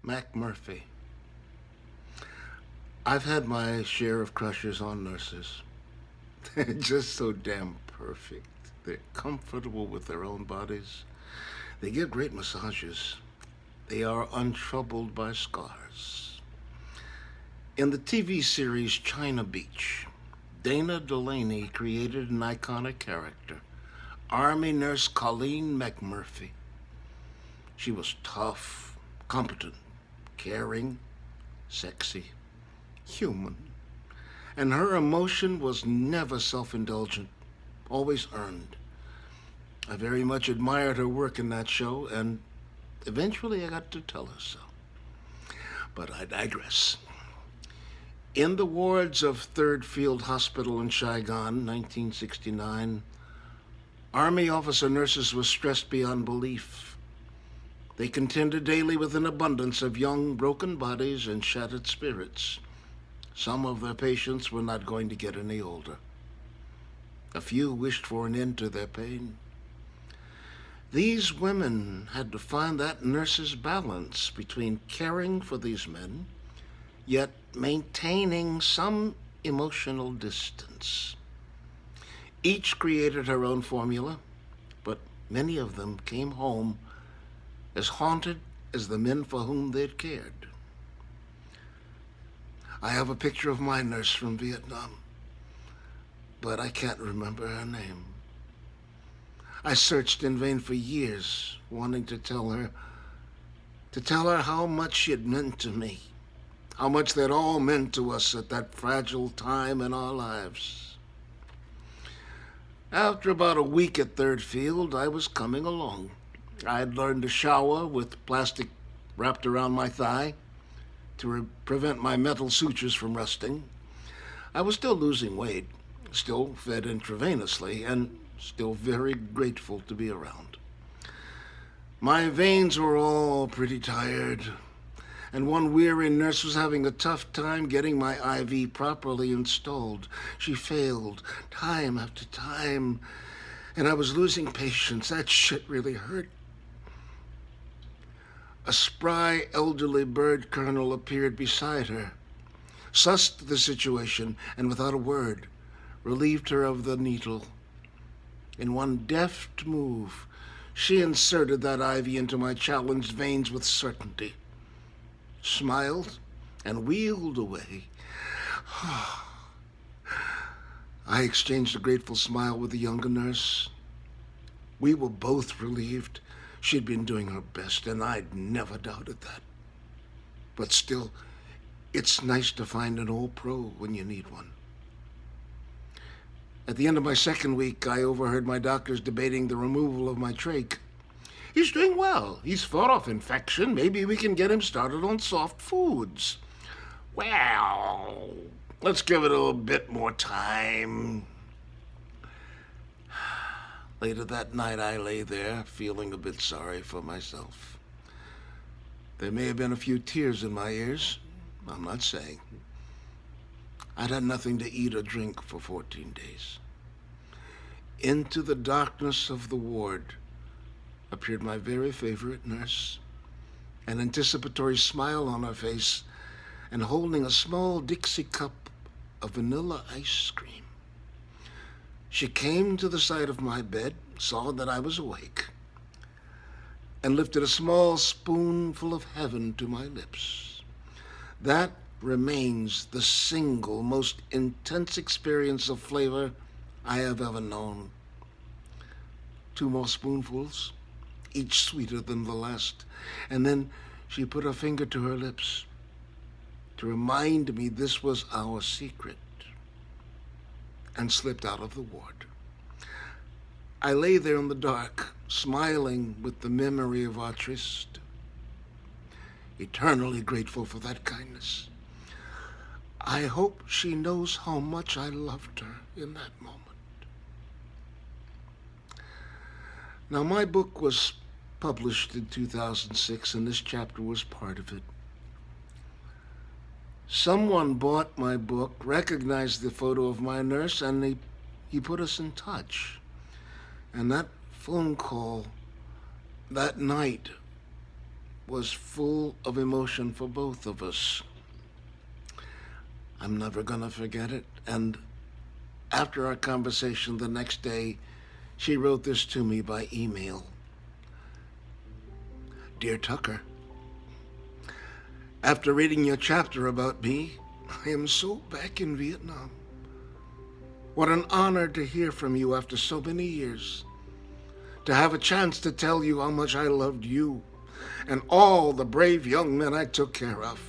McMurphy. I've had my share of crushes on nurses. They're just so damn perfect. They're comfortable with their own bodies. They give great massages. They are untroubled by scars. In the TV series China Beach, Dana Delaney created an iconic character, Army Nurse Colleen McMurphy. She was tough, competent, caring, sexy, human. And her emotion was never self indulgent, always earned. I very much admired her work in that show, and eventually I got to tell her so. But I digress. In the wards of 3rd Field Hospital in Saigon, 1969, Army officer nurses were stressed beyond belief. They contended daily with an abundance of young, broken bodies and shattered spirits. Some of their patients were not going to get any older. A few wished for an end to their pain. These women had to find that nurse's balance between caring for these men, yet maintaining some emotional distance. Each created her own formula, but many of them came home as haunted as the men for whom they'd cared. I have a picture of my nurse from Vietnam, but I can't remember her name. I searched in vain for years, wanting to tell her how much she had meant to me, how much they'd all meant to us at that fragile time in our lives. After about a week at 3rd Field, I was coming along. I had learned to shower with plastic wrapped around my thigh to prevent my metal sutures from rusting. I was still losing weight, still fed intravenously, and still very grateful to be around. My veins were all pretty tired, and one weary nurse was having a tough time getting my IV properly installed. She failed time after time, and I was losing patience. That shit really hurt. A spry, elderly bird colonel appeared beside her, sussed the situation, and without a word, relieved her of the needle. In one deft move, she inserted that IV into my challenged veins with certainty, smiled, and wheeled away. I exchanged a grateful smile with the younger nurse. We were both relieved. She'd been doing her best, and I'd never doubted that. But still, it's nice to find an old pro when you need one. At the end of my 2nd week, I overheard my doctors debating the removal of my trach. He's doing well. He's fought off infection. Maybe we can get him started on soft foods. Well, let's give it a little bit more time. Later that night, I lay there, feeling a bit sorry for myself. There may have been a few tears in my ears. I'm not saying. I'd had nothing to eat or drink for 14 days. Into the darkness of the ward appeared my very favorite nurse, an anticipatory smile on her face, and holding a small Dixie cup of vanilla ice cream. She came to the side of my bed, saw that I was awake, and lifted a small spoonful of heaven to my lips. That remains the single most intense experience of flavor I have ever known. 2 more spoonfuls, each sweeter than the last, and then she put her finger to her lips to remind me this was our secret, and slipped out of the ward. I lay there in the dark, smiling with the memory of our tryst, eternally grateful for that kindness. I hope she knows how much I loved her in that moment. Now, my book was published in 2006, and this chapter was part of it. Someone bought my book, recognized the photo of my nurse, and he put us in touch. And that phone call that night was full of emotion for both of us. I'm never going to forget it. And after our conversation the next day, she wrote this to me by email. Dear Tucker, after reading your chapter about me, I am so back in Vietnam. What an honor to hear from you after so many years. To have a chance to tell you how much I loved you and all the brave young men I took care of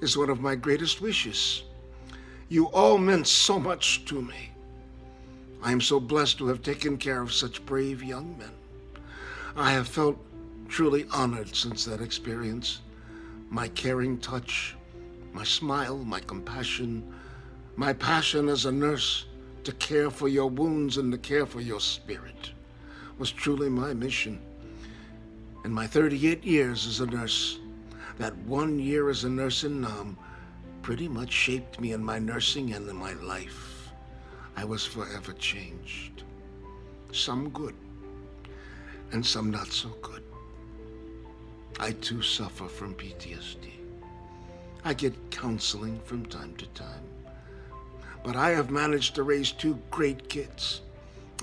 is one of my greatest wishes. You all meant so much to me. I am so blessed to have taken care of such brave young men. I have felt truly honored since that experience. My caring touch, my smile, my compassion, my passion as a nurse to care for your wounds and to care for your spirit was truly my mission. In my 38 years as a nurse, that 1 year as a nurse in Nam pretty much shaped me in my nursing and in my life. I was forever changed. Some good and some not so good. I too suffer from PTSD. I get counseling from time to time. But I have managed to raise 2 great kids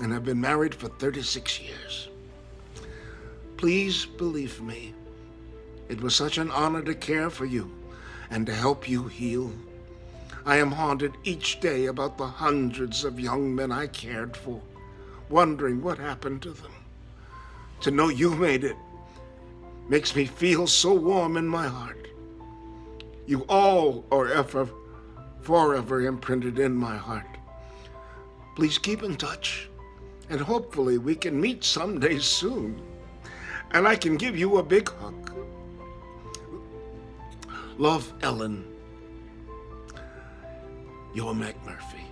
and have been married for 36 years. Please believe me, it was such an honor to care for you and to help you heal. I am haunted each day about the hundreds of young men I cared for, wondering what happened to them. To know you made it makes me feel so warm in my heart. You all are forever imprinted in my heart. Please keep in touch, and hopefully we can meet someday soon, and I can give you a big hug. Love, Ellen. Your McMurphy.